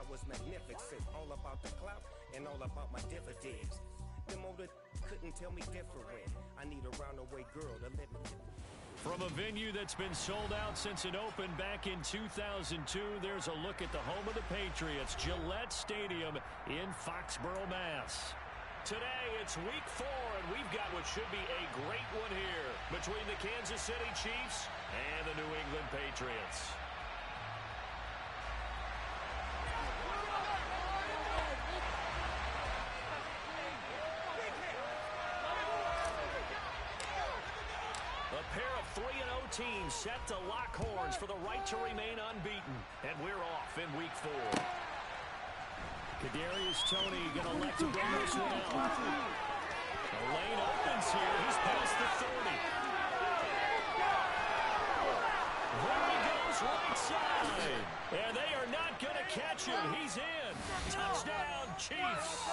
was magnificent. All about the clout and all about my dividends. Them older couldn't tell me different. I need a roundaway girl to let me. From a venue that's been sold out since it opened back in 2002, there's a look at the home of the Patriots, Gillette Stadium in Foxborough, Mass. Today, it's week 4, and we've got what should be a great one here between the Kansas City Chiefs and the New England Patriots. A pair of 3-0 teams set to lock horns for the right to remain unbeaten, and we're off in week 4. Kadarius Toney going to elect to bring this one out. The lane opens here. He's past the 30. There he goes, right side. And they are not going to catch him. He's in. Touchdown, Chiefs.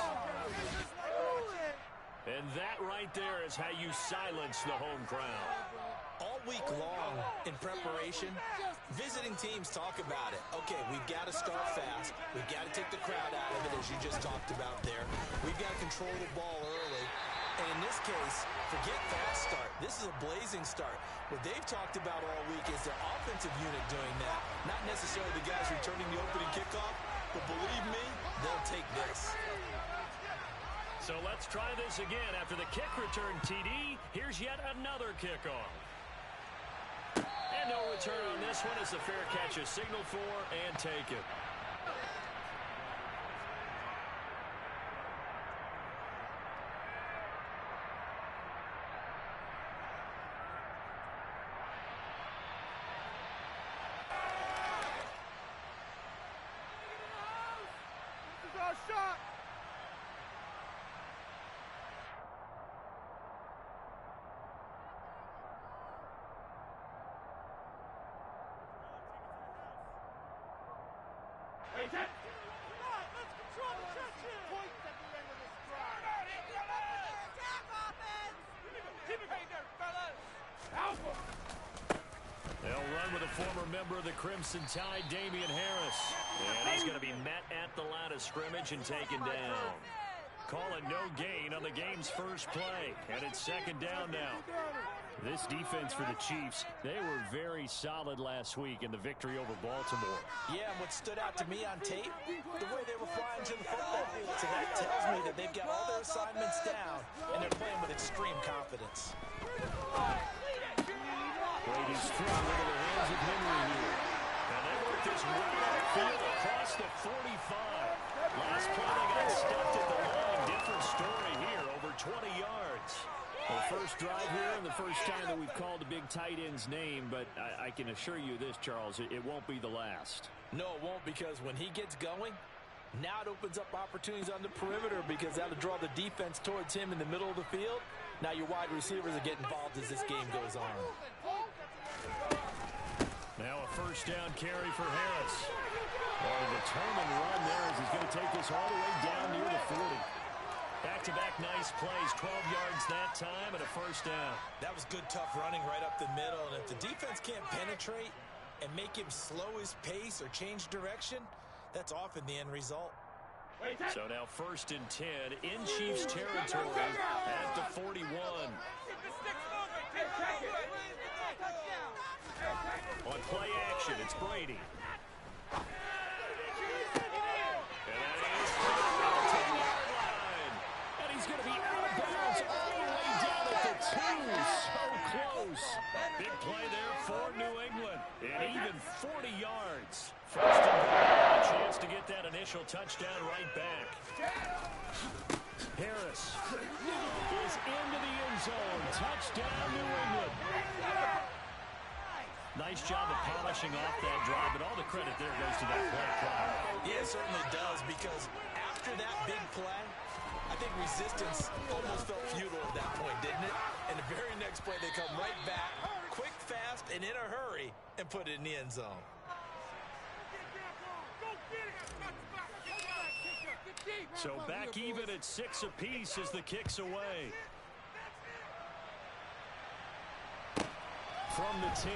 And that right there is how you silence the home crowd. All week long in preparation, visiting teams talk about it. Okay, we've got to start fast. We've got to take the crowd out of it, as you just talked about there. We've got to control the ball early. And in this case, forget fast start. This is a blazing start. What they've talked about all week is their offensive unit doing that. Not necessarily the guys returning the opening kickoff, but believe me, they'll take this. So let's try this again. After the kick return TD, here's yet another kickoff. And no return on this one as the fair catch is signaled for and taken. This is our shot. Let's control the touches. Points at the end of this drive. Attack offense. Keep it right there, fellas. Alpha. They'll run with a former member of the Crimson Tide, Damian Harris. And he's going to be met at the line of scrimmage and taken down. Calling no gain on the game's first play. And it's second down now. This defense for the Chiefs, they were very solid last week in the victory over Baltimore. Yeah, and what stood out to me on tape, the way they were flying to the football. So that tells me that they've got all their assignments down, and they're playing with extreme confidence. Brady's thrown into the hands of Henry here. And they work this right upfield across the 45. Last play they got stuffed at the line. Different story here, over 20 yards. Well, first drive here and the first time that we've called the big tight end's name, but I can assure you this, Charles, it won't be the last. No, it won't, because when he gets going, now it opens up opportunities on the perimeter because that'll draw the defense towards him in the middle of the field. Now your wide receivers will get involved as this game goes on. Now a first down carry for Harris. Well, a determined run there as he's going to take this all the way down near the 40. Back-to-back nice plays, 12 yards that time, and a first down. That was good, tough running right up the middle, and if the defense can't penetrate and make him slow his pace or change direction, that's often the end result. So now first and 10 in Chiefs territory at the 41. On play action, it's Brady. Going to be out of bounds all the way down at the 2. So close. Big play there for New England. And even 40 yards. First and goal. A chance to get that initial touchdown right back. Harris is into the end zone. Touchdown, New England. Nice job of polishing off that drive, but all the credit there goes to that play clock. Yeah, it certainly does, because after that big play, I think resistance almost felt futile at that point, didn't it? And the very next play, they come right back, quick, fast, and in a hurry, and put it in the end zone. So back even at 6 apiece as the kick's away. From the 10.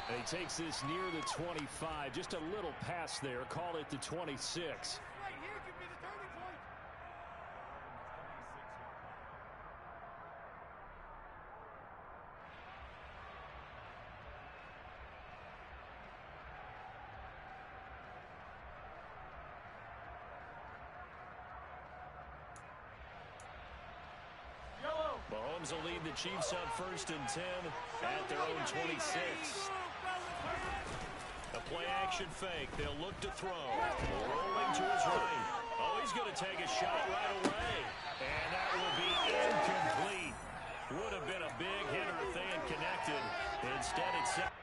And he takes this near the 25. Just a little pass there. Call it the 26. Right here could be the turning point. Mahomes will lead the Chiefs up 1st and 10 at their own 26. A play-action fake. They'll look to throw. Rolling to his right. Oh, he's going to take a shot right away. And that will be incomplete. Would have been a big hitter if they had connected. Instead, it's set.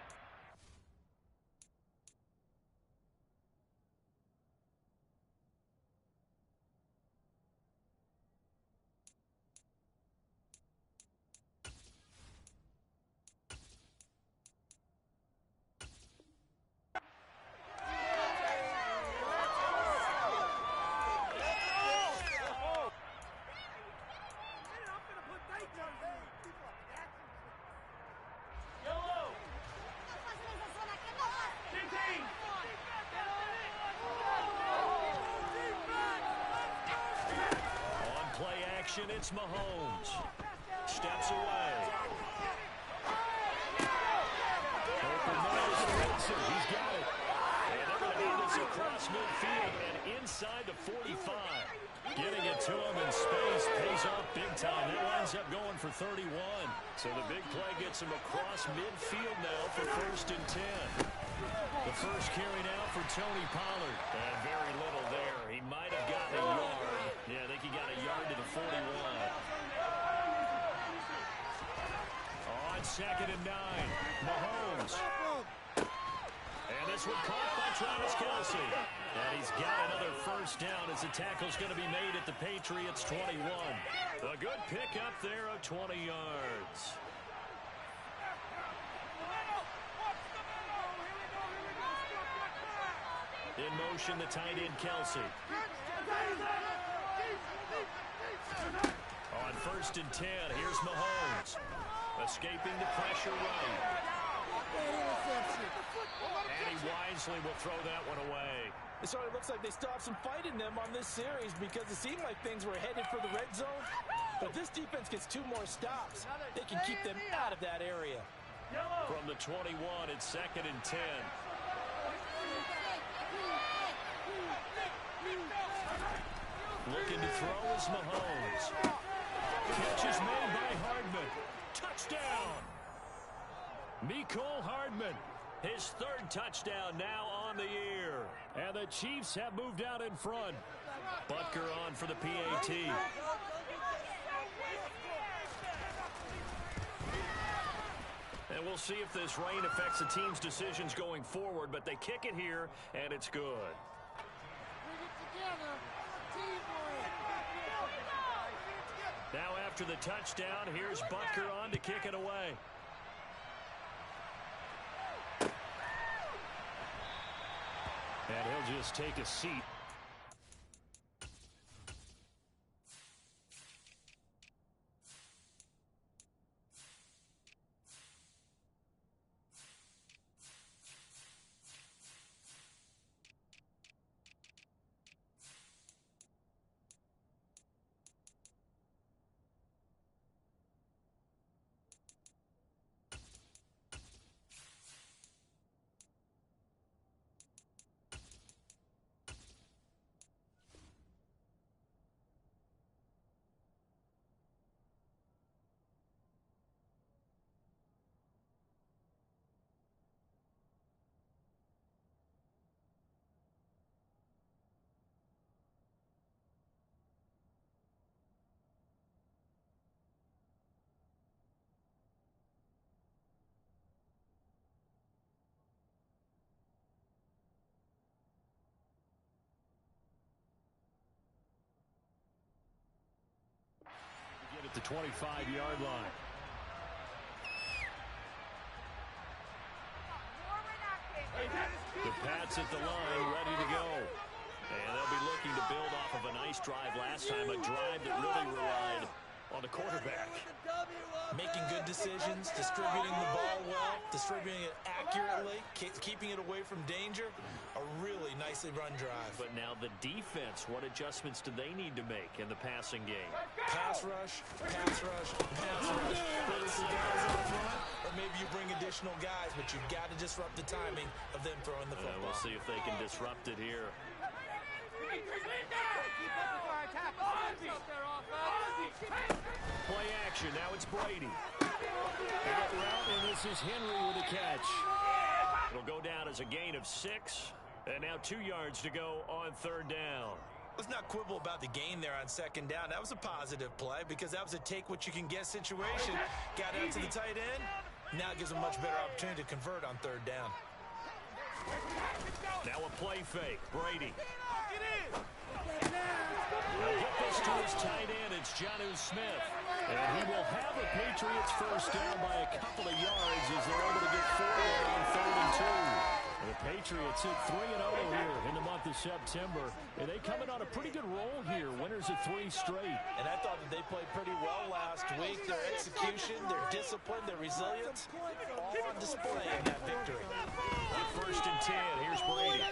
It's Mahomes. Steps away. Open man is Wilson. He's got it. And they're going to move this across midfield and inside the 45. Getting it to him in space pays off big time. That winds up going for 31. So the big play gets him across midfield now for 1st and 10. The first carry now for Tony Pollard. And very little there. He might have gotten a yard. Yeah, I think he got a yard to the 41. On 2nd and 9, Mahomes. And this one caught by Travis Kelce. And he's got another first down as the tackle's going to be made at the Patriots' 21. A good pickup there of 20 yards. In motion, the tight end, Kelce. On 1st and 10, here's Mahomes. Escaping the pressure right. And he wisely will throw that one away. It sort of looks like they stopped some fight in them on this series because it seemed like things were headed for the red zone. But this defense gets 2 more stops. They can keep them out of that area. From the 21, it's 2nd and 10. Looking to throw is Mahomes. Catch is made by Hardman. Touchdown! Mecole Hardman. His 3rd touchdown now on the year. And the Chiefs have moved out in front. Butker on for the PAT. And we'll see if this rain affects the team's decisions going forward, but they kick it here, and it's good. Bring it together. Now after the touchdown, here's Butker on to kick it away. And he'll just take a seat. At the 25-yard line. The Pats at the line, ready to go. And they'll be looking to build off of a nice drive last time, a drive that really relied on the quarterback. Making good decisions, distributing the ball well, distributing it accurately, keeping it away from danger. A really nicely run drive. But now the defense, what adjustments do they need to make in the passing game? Pass rush, pass rush, pass rush. Whether it's the guys up front, or maybe you bring additional guys, but you've got to disrupt the timing of them throwing the football. We'll see if they can disrupt it here. Play action. Now it's Brady. Out route, and this is Henry with a catch. It'll go down as a gain of 6. And now 2 yards to go on 3rd down. Let's not quibble about the gain there on 2nd down. That was a positive play because that was a take-what-you-can-get situation. Got out to the tight end. Now it gives a much better opportunity to convert on 3rd down. Now a play fake. Brady. He'll get this to his tight end. It's Jonnu Smith. And he will have the Patriots first down by a couple of yards as they're able to get 4 on 3rd and 2. The Patriots hit 3-0 here in the month of September. And they come in on a pretty good roll here. Winners of 3 straight. And I thought that they played pretty well last week. Their execution, their discipline, their resilience, all on display in that victory. 1st and 10. Here's Brady.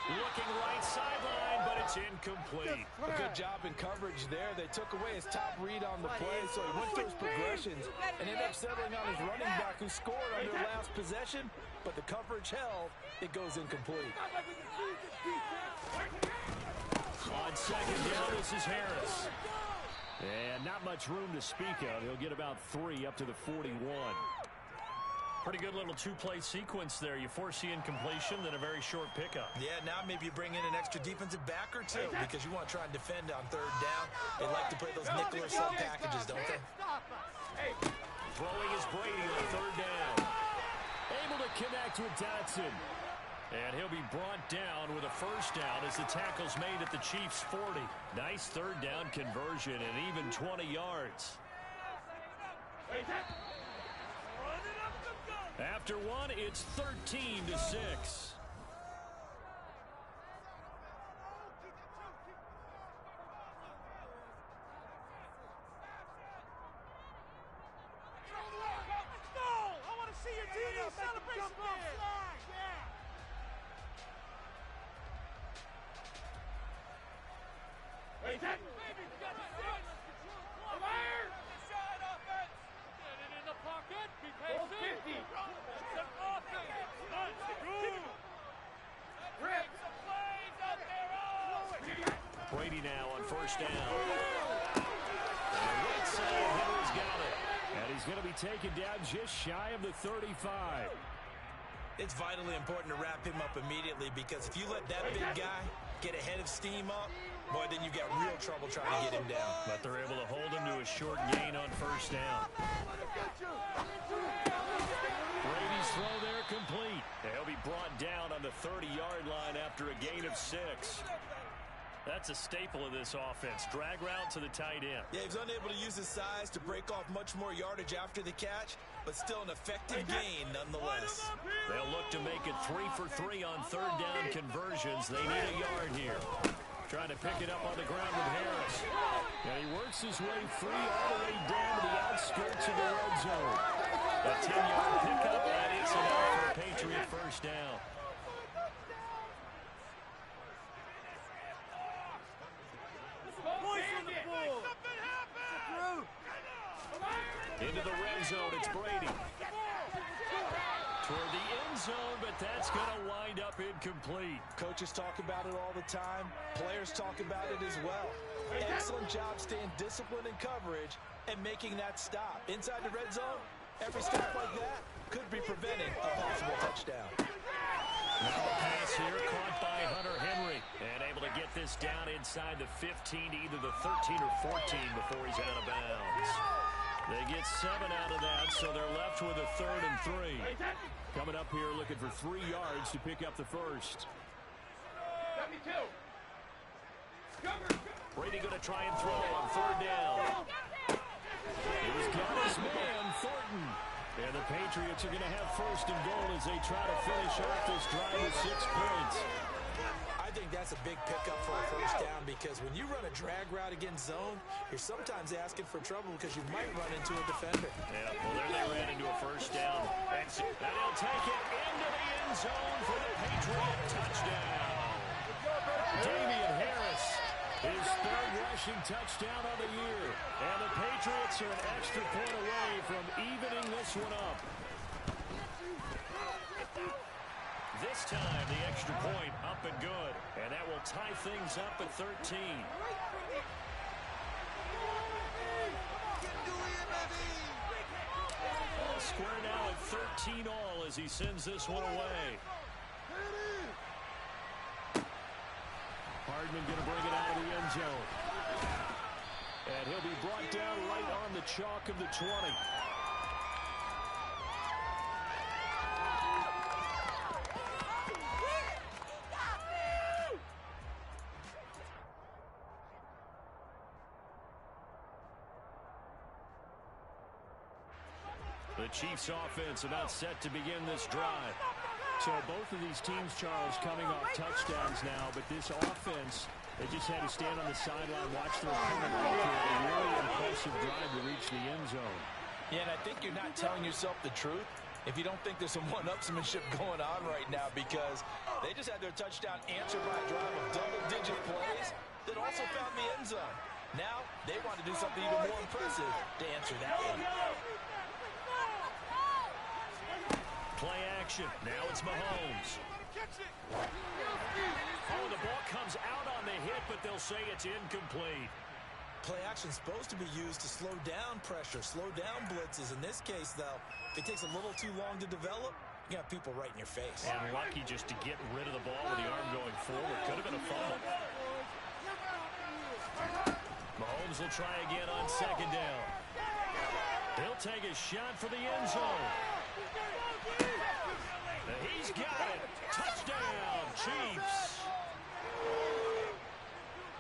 Looking right sideline, but it's incomplete. A good job in coverage there. They took away his top read on the play, so he went through his progressions and ended up settling on his running back who scored on their last possession, but the coverage held. It goes incomplete. On 2nd down, this is Harris. And not much room to speak of. He'll get about 3 up to the 41. Pretty good little 2-play sequence there. You force the incompletion, then a very short pickup. Yeah, now maybe you bring in an extra defensive back or 2 because you want to try and defend on 3rd down. They like to play those nickel or sub packages, don't they? Throwing is Brady on 3rd down. Able to connect with Dotson. And he'll be brought down with a first down as the tackle's made at the Chiefs' 40. Nice 3rd down conversion and even 20 yards. After 1, it's 13-6. Brady now on 1st down. And right side, Henry's got it. And he's going to be taken down just shy of the 35. It's vitally important to wrap him up immediately because if you let that big guy get a head of steam up, boy, then you've got real trouble trying to get him down. But they're able to hold him to a short gain on 1st down. Brady's throw there complete. He'll be brought down on the 30-yard line after a gain of 6. That's a staple of this offense. Drag route to the tight end. Yeah, he's unable to use his size to break off much more yardage after the catch, but still an effective gain nonetheless. They'll look to make it 3 for 3 on 3rd down conversions. They need a yard here. Trying to pick it up on the ground with Harris. And he works his way free all the way down to the outskirts of the red zone. A 10-yard pickup, and it's enough for a Patriot first down. Into the red zone, it's Brady. Toward the end zone, but that's going to wind up incomplete. Coaches talk about it all the time. Players talk about it as well. Excellent job staying disciplined in coverage and making that stop. Inside the red zone, every stop like that could be preventing a possible touchdown. Now a pass here caught by Hunter Henry. And able to get this down inside the 15 to either the 13 or 14 before he's out of bounds. They get 7 out of that, so they're left with a 3rd and 3. Coming up here looking for 3 yards to pick up the first. Brady going to try and throw on 3rd down. He's got his man, Thornton. And the Patriots are going to have 1st and goal as they try to finish off this drive with 6 points. I I think that's a big pickup for a first down because when you run a drag route against zone, you're sometimes asking for trouble because you might run into a defender. Yeah, well, there they ran into a first down. And they'll take it into the end zone for the Patriot touchdown. Damian Harris, his third rushing touchdown of the year. And the Patriots are an extra point away from evening this one up. This time, the extra point up and good. And that will tie things up at 13. All square now at 13 all as he sends this one away. Hardman going to bring it out of the end zone. And he'll be brought down right on the chalk of the 20. The Chiefs offense about set to begin this drive. So both of these teams, Charles, coming off touchdowns now, but this offense, they just had to stand on the sideline, watch their opponent go through a really impressive drive to reach the end zone. Yeah, and I think you're not telling yourself the truth if you don't think there's some one-upsmanship going on right now because they just had their touchdown answered by a drive of double-digit plays that also found the end zone. Now they want to do something even more impressive to answer that one. Play action. Now it's Mahomes. Oh, the ball comes out on the hit, but they'll say it's incomplete. Play action's supposed to be used to slow down pressure, slow down blitzes. In this case, though, if it takes a little too long to develop, you got people right in your face. And lucky just to get rid of the ball with the arm going forward. Could have been a fumble. Mahomes will try again on second down. He'll take a shot for the end zone. He's got it. Touchdown, Chiefs.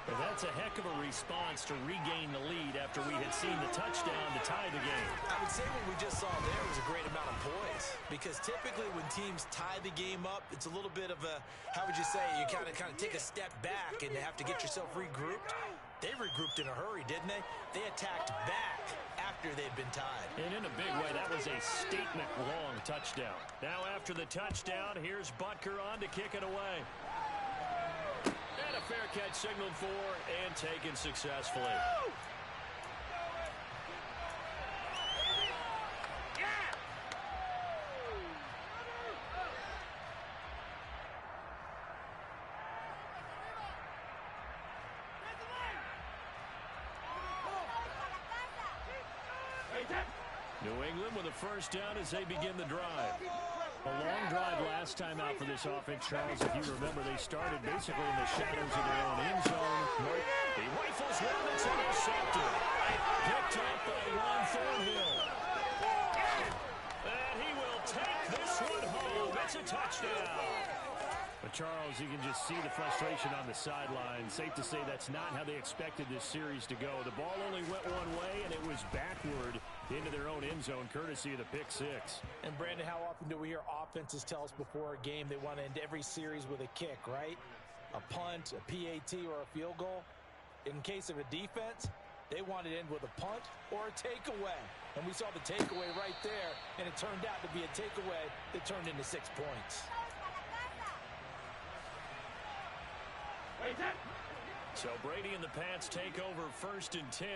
But that's a heck of a response to regain the lead after we had seen the touchdown to tie the game. I would say what we just saw there was a great amount of poise because typically when teams tie the game up, it's a little bit of a, how would you say, you kind of take a step back and have to get yourself regrouped. They regrouped in a hurry, didn't they? They attacked back after they'd been tied. And in a big way, that was a statement-long touchdown. Now after the touchdown, here's Butker on to kick it away. And a fair catch signaled for and taken successfully. New England with a first down as they begin the drive. A long drive last time out for this offense, Charles. If you remember, they started basically in the shadows of their own end zone. He rifles one that's intercepted. Picked up by Ron Thornhill. And he will take this one home. It's a touchdown. But, Charles, you can just see the frustration on the sideline. Safe to say that's not how they expected this series to go. The ball only went one way, and it was backward into their own end zone, courtesy of the pick six. And, Brandon, how often do we hear offenses tell us before a game they want to end every series with a kick, right? A punt, a PAT, or a field goal. In case of a defense, they want to end with a punt or a takeaway. And we saw the takeaway right there, and it turned out to be a takeaway that turned into 6 points. So Brady and the Pats take over 1st and 10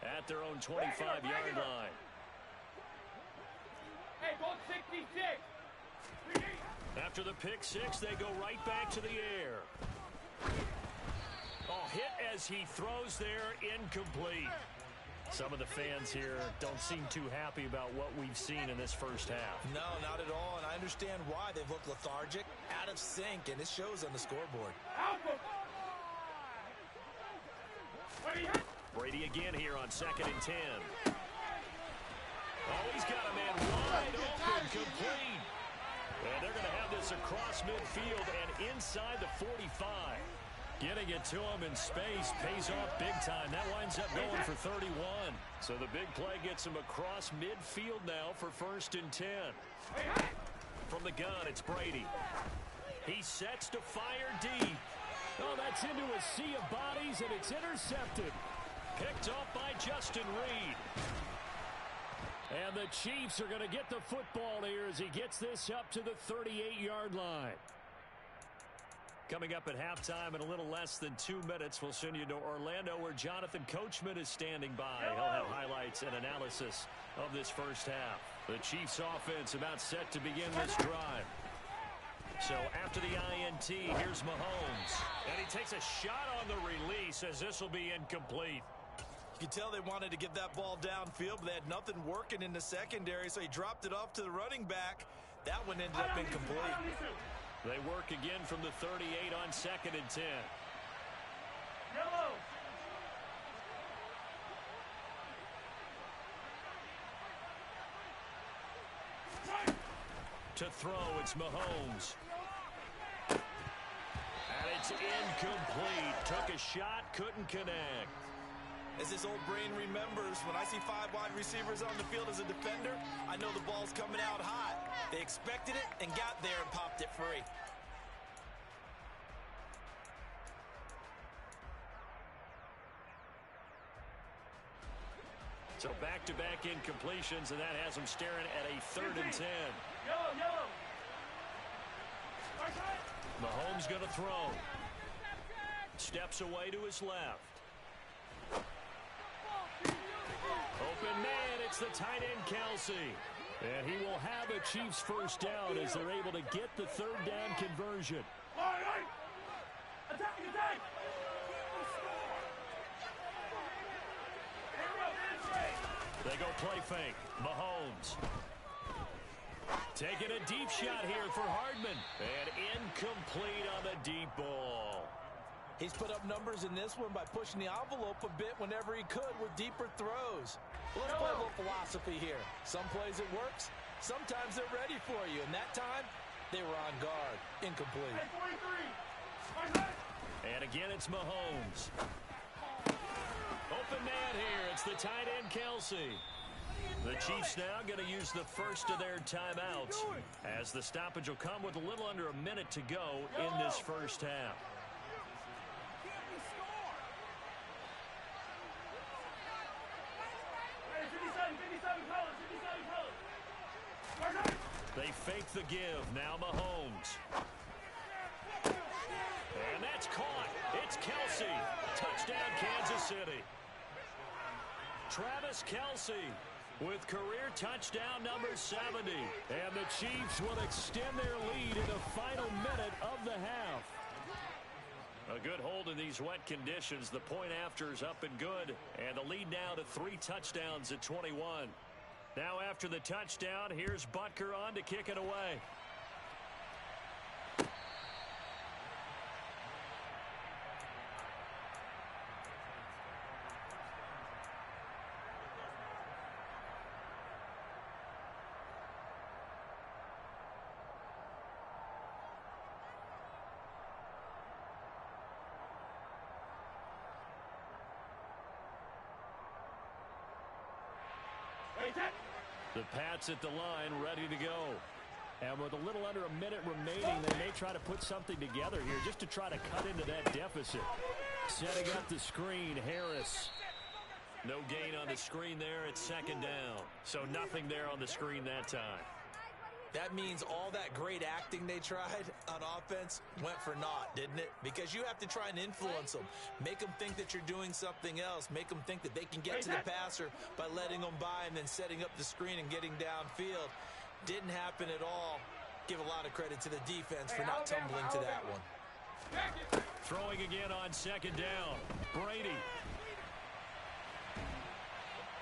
at their own 25-yard line. Hey, go 66. After the pick six, they go right back to the air. Oh, hit as he throws there, incomplete. Some of the fans here don't seem too happy about what we've seen in this first half. No, not at all, and I understand why. They've looked lethargic, out of sync, and it shows on the scoreboard. Brady again here on 2nd and 10. Oh, he's got a man wide open, complete. And they're going to have this across midfield and inside the 45. Getting it to him in space pays off big time. That winds up going for 31. So the big play gets him across midfield now for 1st and 10. From the gun, it's Brady. He sets to fire deep. Oh, that's into a sea of bodies, and it's intercepted. Picked off by Justin Reed. And the Chiefs are going to get the football here as he gets this up to the 38-yard line. Coming up at halftime in a little less than 2 minutes, we'll send you to Orlando where Jonathan Coachman is standing by. He'll have highlights and analysis of this first half. The Chiefs offense about set to begin this drive. So after the INT, here's Mahomes. And he takes a shot on the release as this will be incomplete. You can tell they wanted to get that ball downfield, but they had nothing working in the secondary, so he dropped it off to the running back. That one ended up incomplete. They work again from the 38 on 2nd and 10. Yellow. To throw, it's Mahomes. And it's incomplete. Took a shot, couldn't connect. As this old brain remembers, when I see 5 wide receivers on the field as a defender, I know the ball's coming out hot. They expected it and got there and popped it free. So back-to-back incompletions, and that has them staring at a 3rd and 10. Yellow. Mahomes going to throw. Steps away to his left. Open man, it's the tight end, Kelsey. And he will have a Chiefs first down as they're able to get the 3rd down conversion. Attack! They go play fake. Mahomes. Taking a deep shot here for Hardman. And incomplete on the deep ball. He's put up numbers in this one by pushing the envelope a bit whenever he could with deeper throws. Let's play a little philosophy here. Some plays it works. Sometimes they're ready for you. And that time, they were on guard. Incomplete. And again, it's Mahomes. Open man here. It's the tight end, Kelsey. The Chiefs now going to use the first of their timeouts as the stoppage will come with a little under a minute to go in this first half. They fake the give. Now Mahomes. And that's caught. It's Kelsey. Touchdown, Kansas City. Travis Kelsey with career touchdown number 70. And the Chiefs will extend their lead in the final minute of the half. A good hold in these wet conditions. The point after is up and good. And the lead now to 3 touchdowns at 21. Now after the touchdown, here's Butker on to kick it away. The Pats at the line, ready to go. And with a little under a minute remaining, they may try to put something together here just to try to cut into that deficit. Setting up the screen, Harris. No gain on the screen there. It's 2nd down. So nothing there on the screen that time. That means all that great acting they tried on offense went for naught, didn't it? Because you have to try and influence them. Make them think that you're doing something else. Make them think that they can get to the passer by letting them by and then setting up the screen and getting downfield. Didn't happen at all. Give a lot of credit to the defense for not tumbling to that one. Throwing again on 2nd down. Brady.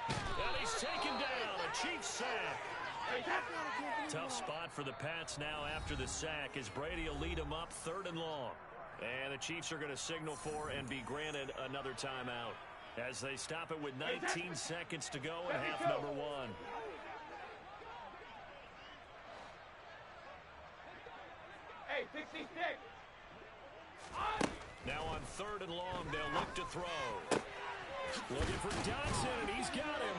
And he's taken down. A Chiefs sack. Tough spot for the Pats now after the sack as Brady will lead them up 3rd and long. And the Chiefs are going to signal for and be granted another timeout as they stop it with 19 seconds to go in half number 1. Hey, 60 stick. Now on 3rd and long, they'll look to throw. Looking for Dodson, and he's got him.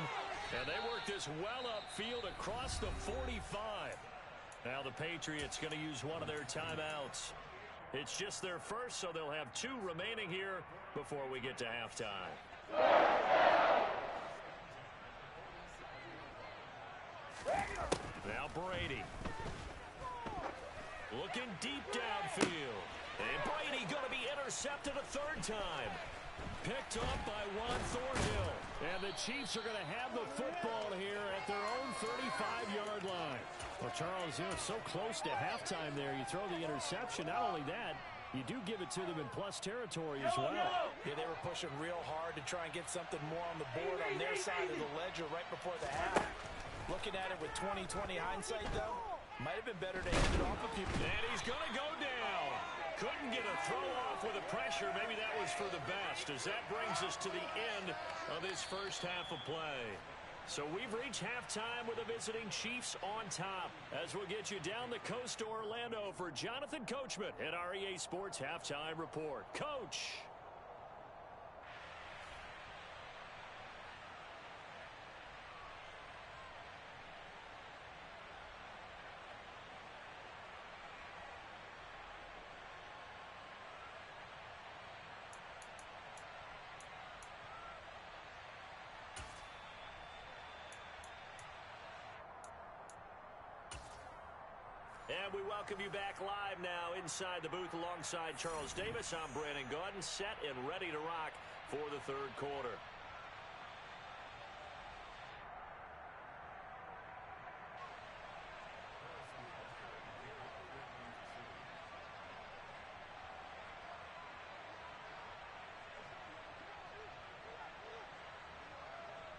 And they work this well upfield across the 45. Now the Patriots going to use one of their timeouts. It's just their first, so they'll have 2 remaining here before we get to halftime. Now Brady. Looking deep downfield. And Brady going to be intercepted a 3rd time. Picked up by Juan Thornhill. And the Chiefs are going to have the football here at their own 35-yard line. Well, Charles, it's so close to halftime there. You throw the interception. Not only that, you do give it to them in plus territory as well. Yeah, they were pushing real hard to try and get something more on the board on their side of the ledger right before the half. Looking at it with 20/20 hindsight, though, might have been better to hand it off a few. And he's going to go down. Couldn't get a throw off with the pressure. Maybe that was for the best, as that brings us to the end of this first half of play. So we've reached halftime with the visiting Chiefs on top. As we'll get you down the coast to Orlando for Jonathan Coachman at our EA Sports Halftime Report. Coach. And we welcome you back live now inside the booth alongside Charles Davis. I'm Brandon Gaudin, set and ready to rock for the 3rd quarter.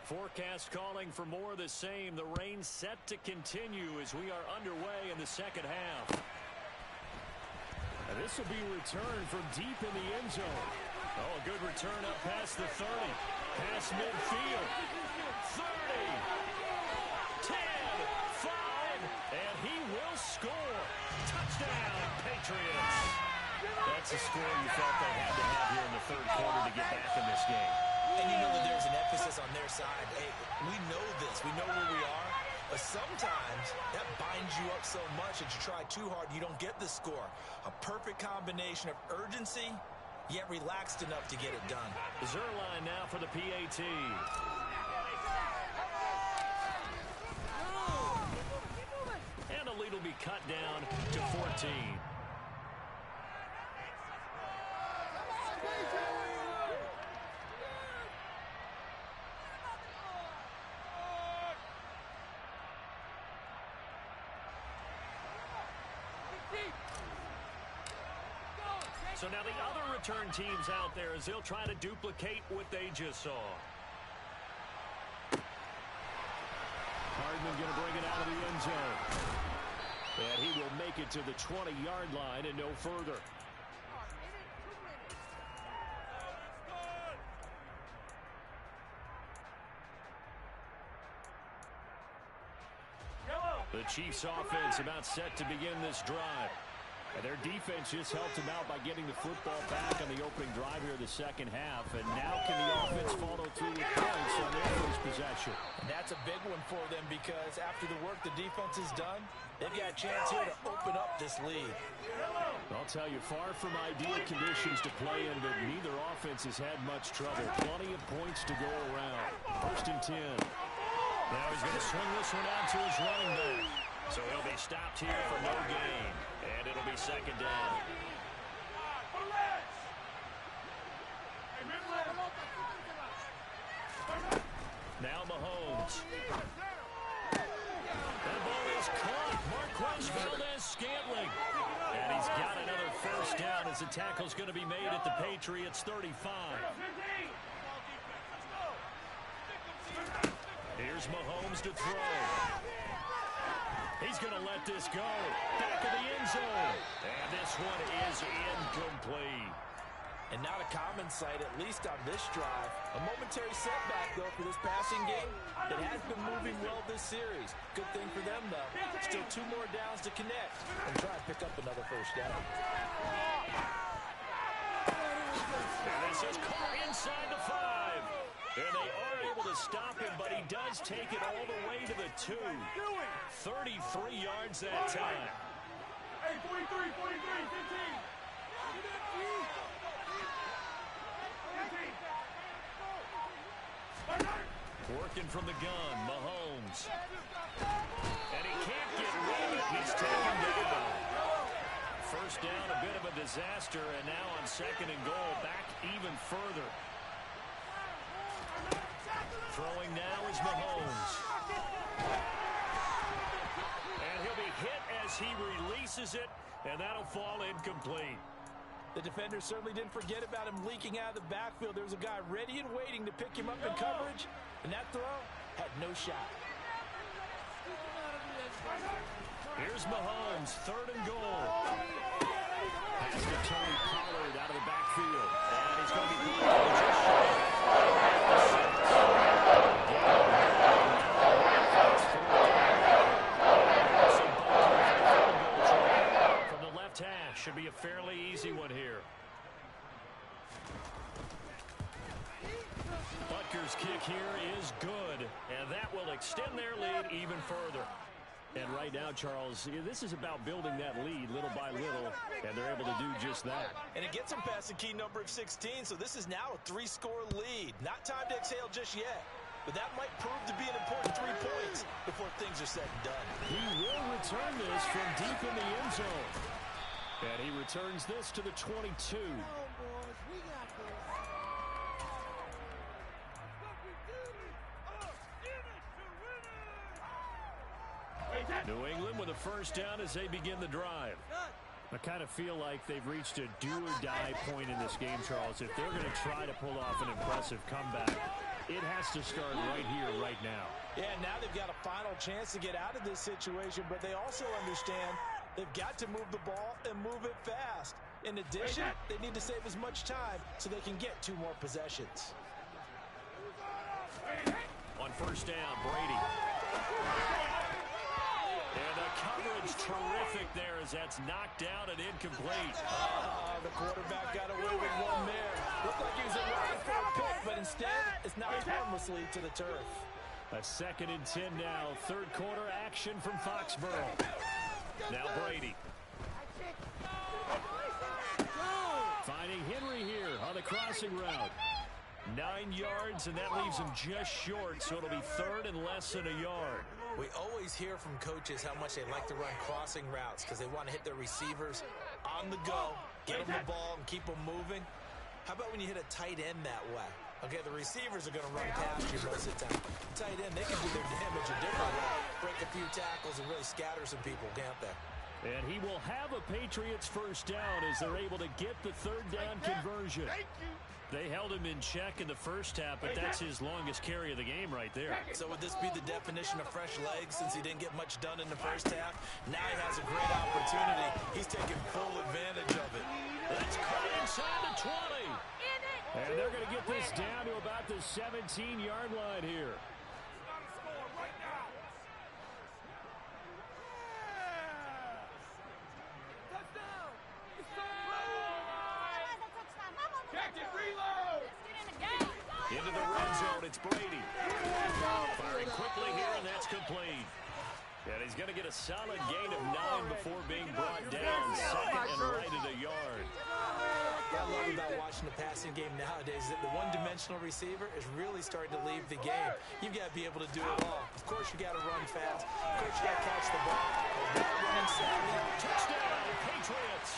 Forecast calling for more of the same. The rain set to continue as we are underway in the second half. And this will be returned from deep in the end zone. Oh, a good return up past the 30. Past midfield. 30. 10. 5. And he will score. Touchdown, Patriots. That's a score you felt they had to have here in the 3rd quarter to get back in this game. And you know that there's an emphasis on their side. Hey, we know this. We know where we are. But sometimes that binds you up so much that you try too hard, you don't get the score. A perfect combination of urgency, yet relaxed enough to get it done. Zerline now for the PAT. And the lead will be cut down to 14. So now the other return teams out there as they'll try to duplicate what they just saw. Hardman going to bring it out of the end zone. And he will make it to the 20-yard line and no further. The Chiefs offense about set to begin this drive. And their defense just helped them out by getting the football back on the opening drive here in the second half. And now can the offense follow through with points on their first possession? And that's a big one for them because after the work the defense has done, they've got a chance here to open up this lead. I'll tell you, far from ideal conditions to play in, but neither offense has had much trouble. Plenty of points to go around. 1st and 10. Now he's going to swing this one out to his running back. So he'll be stopped here for no gain. And it'll be 2nd down. Now Mahomes. That ball is caught. Marquez Valdez-Scantling. And he's got another 1st down as the tackle's going to be made at the Patriots 35. Here's Mahomes to throw. He's going to let this go. Back of the end zone. And this one is incomplete. And not a common sight, at least on this drive. A momentary setback, though, for this passing game that has been moving well this series. Good thing for them, though. Still 2 more downs to connect and try and pick up another 1st down. And this is caught inside the 5. And they are able to stop him, but he does take it all the way to the 2. 33 yards that time. Hey, 43, 43, 15. working from the gun. Mahomes. And he can't get rid of it. He's taken down. First down, a bit of a disaster, and now on 2nd and goal, back even further. Throwing now is Mahomes. And he'll be hit as he releases it, and that'll fall incomplete. The defender certainly didn't forget about him leaking out of the backfield. There was a guy ready and waiting to pick him up in coverage, and that throw had no shot. Here's Mahomes, 3rd and goal. Pass to Tony Pollard out of the backfield. And he's going to be just from the left hash. Should be a fairly easy one here. Butker's kick here is good, and that will extend their lead even further. And right now, Charles, this is about building that lead little by little, and they're able to do just that. And it gets them past the key number of 16, so this is now a 3-score lead. Not time to exhale just yet, but that might prove to be an important 3 points before things are said and done. He will return this from deep in the end zone. And he returns this to the 22. New England with a first down as they begin the drive. I kind of feel like they've reached a do-or-die point in this game, Charles. If they're going to try to pull off an impressive comeback, it has to start right here, right now. Yeah, now they've got a final chance to get out of this situation, but they also understand they've got to move the ball and move it fast. In addition, they need to save as much time so they can get 2 more possessions. On first down, Brady. And the coverage terrific there as that's knocked down and incomplete. The quarterback got away with one there. Looked like he was looking for a pick, but instead it's knocked harmlessly to the turf. A 2nd and 10 now. 3rd quarter action from Foxborough. Now Brady. Finding Henry here on the crossing route. 9 yards, and that leaves him just short, so it'll be 3rd and less than a yard. We always hear from coaches how much they like to run crossing routes because they want to hit their receivers on the go, get them the ball, and keep them moving. How about when you hit a tight end that way? Okay, the receivers are going to run past you most of the time. Tight end, they can do their damage a different way, break a few tackles, and really scatter some people, can't they? And he will have a Patriots first down as they're able to get the 3rd down conversion. They held him in check in the first half, but that's his longest carry of the game right there. So would this be the definition of fresh legs since he didn't get much done in the first half? Now he has a great opportunity. He's taking full advantage of it. That's caught inside the 20. And they're going to get this down to about the 17-yard line here. Into the red zone, it's Brady. Firing quickly here, and that's complete. And he's going to get a solid gain of 9 before being brought down. 2nd and right at a yard. What I love about watching the passing game nowadays is that the one-dimensional receiver is really starting to leave the game. You've got to be able to do it all. Of course, you got to run fast. Of course, you got to catch the ball. Running savvy. Touchdown, Patriots.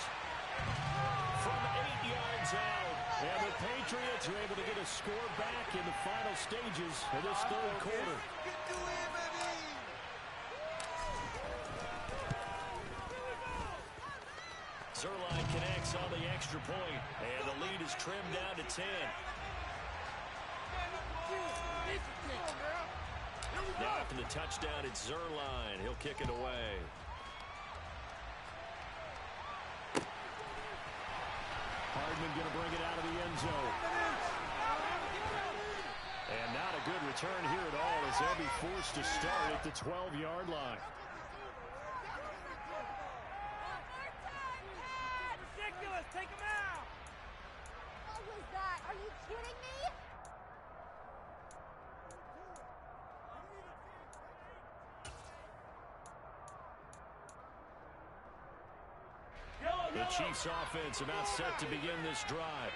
From 8 yards out. And the Patriots are able to get a score back in the final stages of this 3rd quarter. Zerline connects on the extra point, and the lead is trimmed down to 10. Now after the touchdown, it's Zerline. He'll kick it away. Hardman going to bring it out of the end zone. And not a good return here at all as they'll be forced to start at the 12-yard line. Ridiculous! Take him out! What was that? Are you kidding me? The Chiefs offense about set to begin this drive.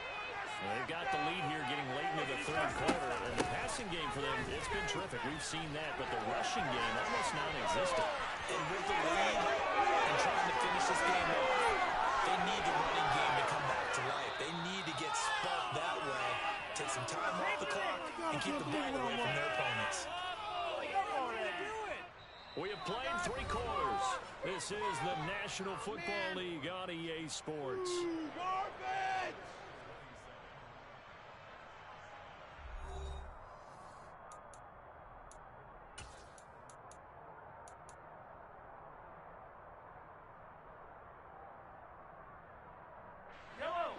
They've got the lead here getting late into the third quarter, and the passing game for them, it's been terrific. We've seen that, but the rushing game almost non-existent. And with the lead and trying to finish this game off, they need the running game to come back to life. They need to get sparked that way, take some time off the clock, and keep the ball away from their opponents. We have played 3 quarters. This is the National Football League on EA Sports. Garbage!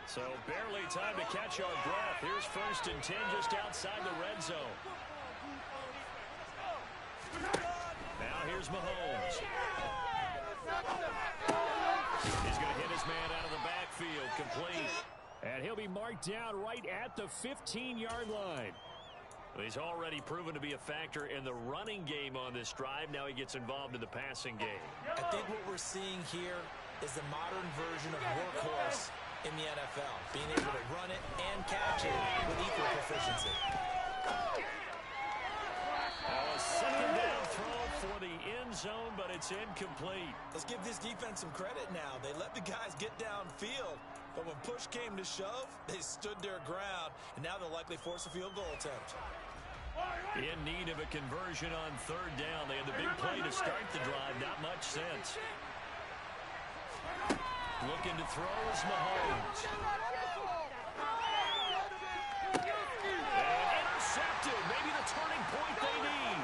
So barely time to catch our breath. Here's 1st and 10 just outside the red zone. Now here's Mahomes. He's going to hit his man out of the backfield, complete. And he'll be marked down right at the 15-yard line. He's already proven to be a factor in the running game on this drive. Now he gets involved in the passing game. I think what we're seeing here is the modern version of workhorse in the NFL, being able to run it and catch it with equal proficiency. A second down throw for the end zone, but it's incomplete. Let's give this defense some credit now. They let the guys get downfield, but when push came to shove, they stood their ground, and now they'll likely force a field goal attempt. In need of a conversion on 3rd down. They had the big play to start the drive. Not much sense. Looking to throw is Mahomes. And intercepted. Maybe the turning point they need.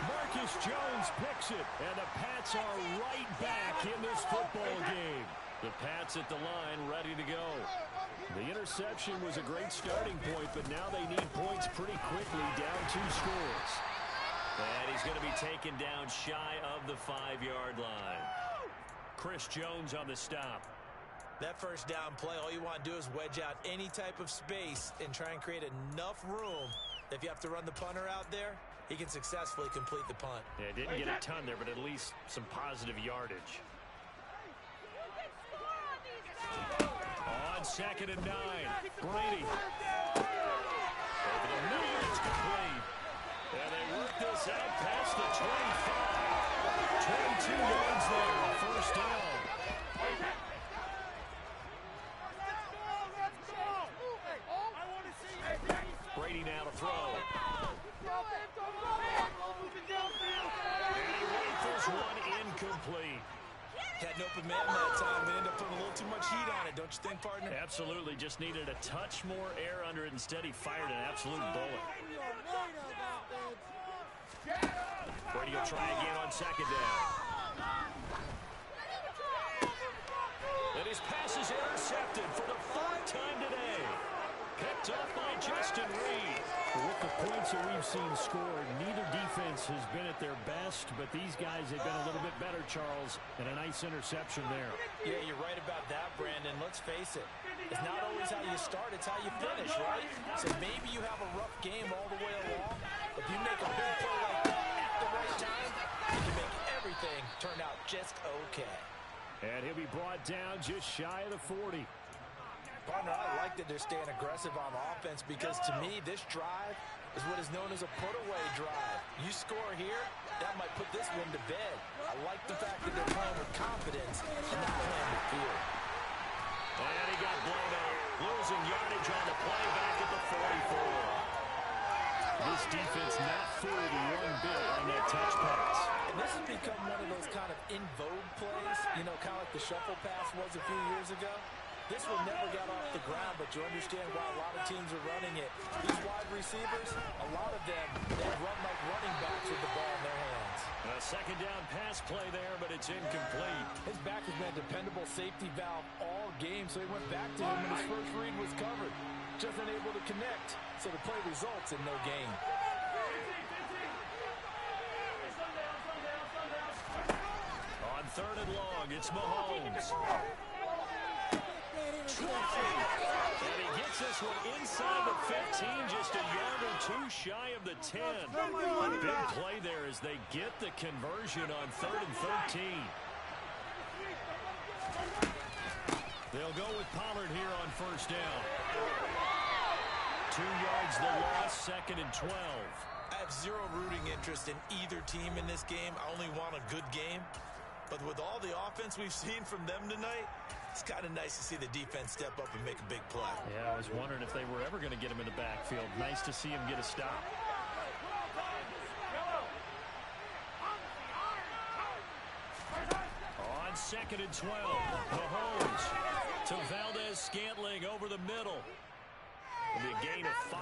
Marcus Jones picks it, and the Pats are right back in this football game. The Pats at the line, ready to go. The interception was a great starting point, but now they need points pretty quickly, down 2 scores. And he's going to be taken down shy of the 5-yard line. Chris Jones on the stop. That first down play, all you want to do is wedge out any type of space and try and create enough room. If you have to run the punter out there, he can successfully complete the punt. Yeah, didn't get a ton there, but at least some positive yardage. On 2nd and 9, Brady. Over the middle, it's complete. And they work this out past the 25. 22 yards there, 1st down. Brady now to throw. And he rifles one incomplete. Had an open man that time. They ended up putting a little too much heat on it, don't you think, partner? Absolutely. Just needed a touch more air under it. Instead, he fired an absolute bullet. Brady will try again on 2nd down. And his pass is intercepted for the 3rd time today. Picked up by Justin Reed. With the points that we've seen scored, neither defense has been at their best, but these guys have been a little bit better, Charles, and a nice interception there. Yeah, you're right about that, Brandon. Let's face it. It's not always how you start, it's how you finish, right? So maybe you have a rough game all the way along, but if you make a big play like that at the right time, you can make everything turn out just okay. And he'll be brought down just shy of the 40. Partner, I like that they're staying aggressive on offense because, to me, this drive is what is known as a put-away drive. You score here, that might put this one to bed. I like the fact that they're playing with confidence and not playing with fear. And he got blown out, losing yardage on the play back at the 44. This defense not fooled one bit on that touch pass. And this has become one of those kind of in vogue plays, you know, kind of like the shuffle pass was a few years ago. This one never got off the ground, but you understand why a lot of teams are running it. These wide receivers, a lot of them, they run like running backs with the ball in their hands. A 2nd down pass play there, but it's incomplete. His back has been a dependable safety valve all game, so he went back to him when his first read was covered. Just unable to connect, so the play results in no gain. On 3rd and long, it's Mahomes. And he gets this one inside the 15, just a yard or 2 shy of the 10. A big play there as they get the conversion on 3rd and 13. They'll go with Pollard here on 1st down. 2 yards the loss, 2nd and 12. I have zero rooting interest in either team in this game. I only want a good game. But with all the offense we've seen from them tonight, it's kind of nice to see the defense step up and make a big play. Yeah, I was wondering if they were ever going to get him in the backfield. Nice to see him get a stop. On 2nd and 12, Mahomes to Valdez-Scantling over the middle. It'll be a gain of 5.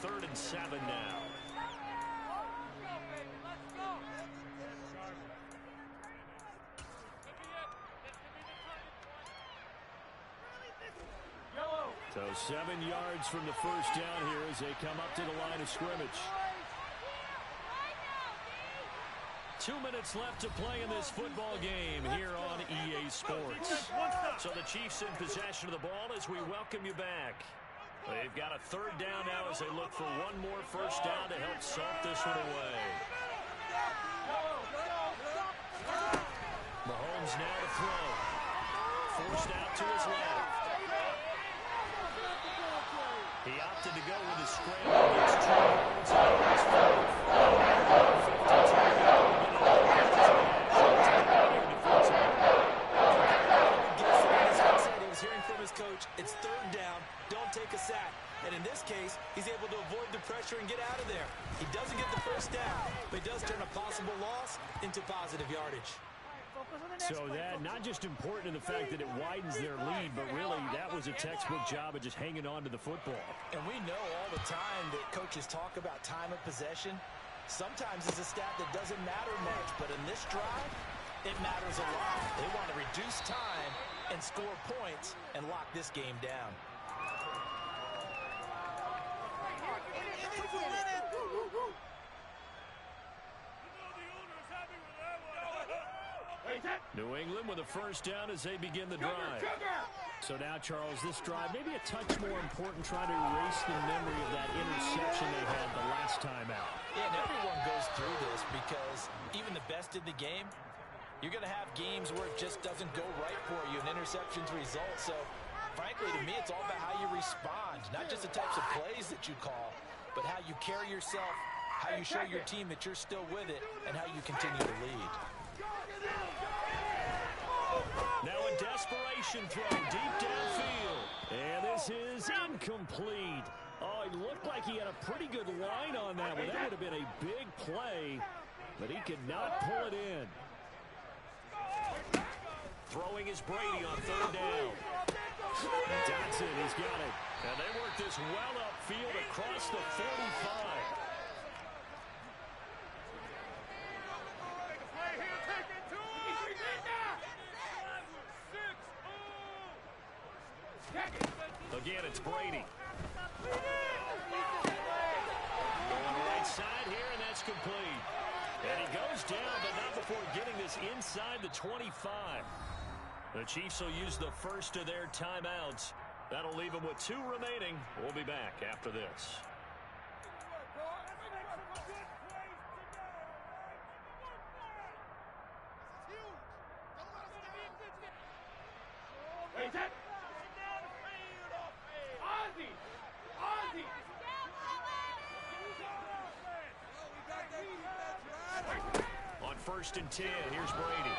3rd and 7 now. So 7 yards from the first down here as they come up to the line of scrimmage. 2 minutes left to play in this football game here on EA Sports. So the Chiefs in possession of the ball as we welcome you back. They've got a 3rd down now as they look for one more first down to help salt this one away. Mahomes now to throw. Forced out to his left. He opted to go with his scramble. Gets 2 yards out of his 52. He was hearing from his coach, it's 3rd down, don't take a sack. And in this case, he's able to avoid the pressure and get out of there. He doesn't get the first down, but he does turn a possible loss into positive yardage. So that not just important in the fact that it widens their lead, but really that was a textbook job of just hanging on to the football. And we know all the time that coaches talk about time of possession. Sometimes it's a stat that doesn't matter much, but in this drive, it matters a lot. They want to reduce time and score points and lock this game down. New England with a first down as they begin the drive. So now, Charles, this drive maybe a touch more important, trying to erase the memory of that interception they had the last time out. Yeah, and everyone goes through this because even the best in the game, you're going to have games where it just doesn't go right for you, and interceptions result. So, frankly, to me, it's all about how you respond, not just the types of plays that you call, but how you carry yourself, how you show your team that you're still with it, and how you continue to lead. Now a desperation throw deep downfield. And this is incomplete. Oh, it looked like he had a pretty good line on that one. That would have been a big play, but he could not pull it in. Throwing is Brady on 3rd down. Dotson, he's got it. And they work this well upfield across the 45. Again, it's Brady. Going right side here, and that's complete. And he goes down, but not before getting this inside the 25. The Chiefs will use the first of their timeouts. That'll leave them with 2 remaining. We'll be back after this. On 1st and 10, here's Brady.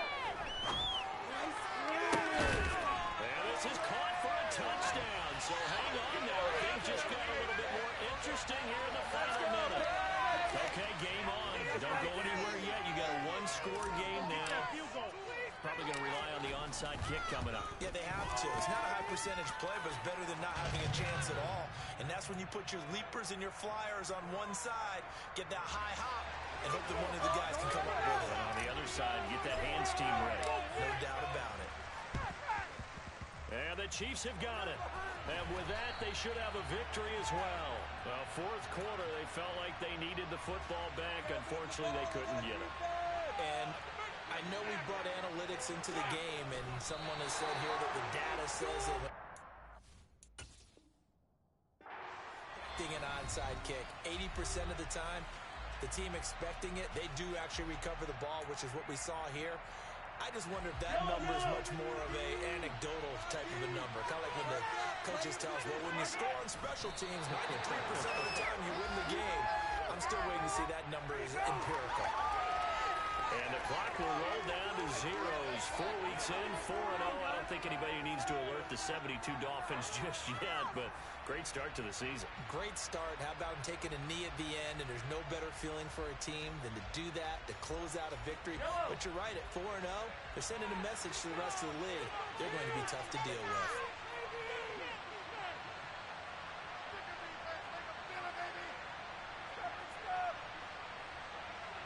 And this is caught for a touchdown. So hang on now. Things just got a little bit more interesting here in the final minute. Okay, game on. Don't go anywhere yet. You got a 1-score game now. Probably going to rely on the onside kick coming up. Yeah, they have to. It's not a high percentage play, but it's better than not having a chance at all. And that's when you put your leapers and your flyers on one side, get that high hop, and hope that one of the guys can come up with it. And on the other side, get that hands team ready. No doubt about it. And the Chiefs have got it. And with that, they should have a victory as well. Well, 4th quarter, they felt like they needed the football back. Unfortunately, they couldn't get it. And I know we brought analytics into the game, and someone has said here that the data says that an onside kick, 80% of the time, the team expecting it, they do actually recover the ball, which is what we saw here. I just wonder if that number is much more of a anecdotal type of a number. Kind of like when the coach just tell us, well, when you score on special teams, 93% of the time you win the game. I'm still waiting to see that number is empirical. And the clock will roll down to zeros. 4 weeks in, 4-0. I don't think anybody needs to alert the 72 Dolphins just yet, but great start to the season. Great start. How about taking a knee at the end, and there's no better feeling for a team than to do that, to close out a victory. But you're right, at 4-0, they're sending a message to the rest of the league. They're going to be tough to deal with.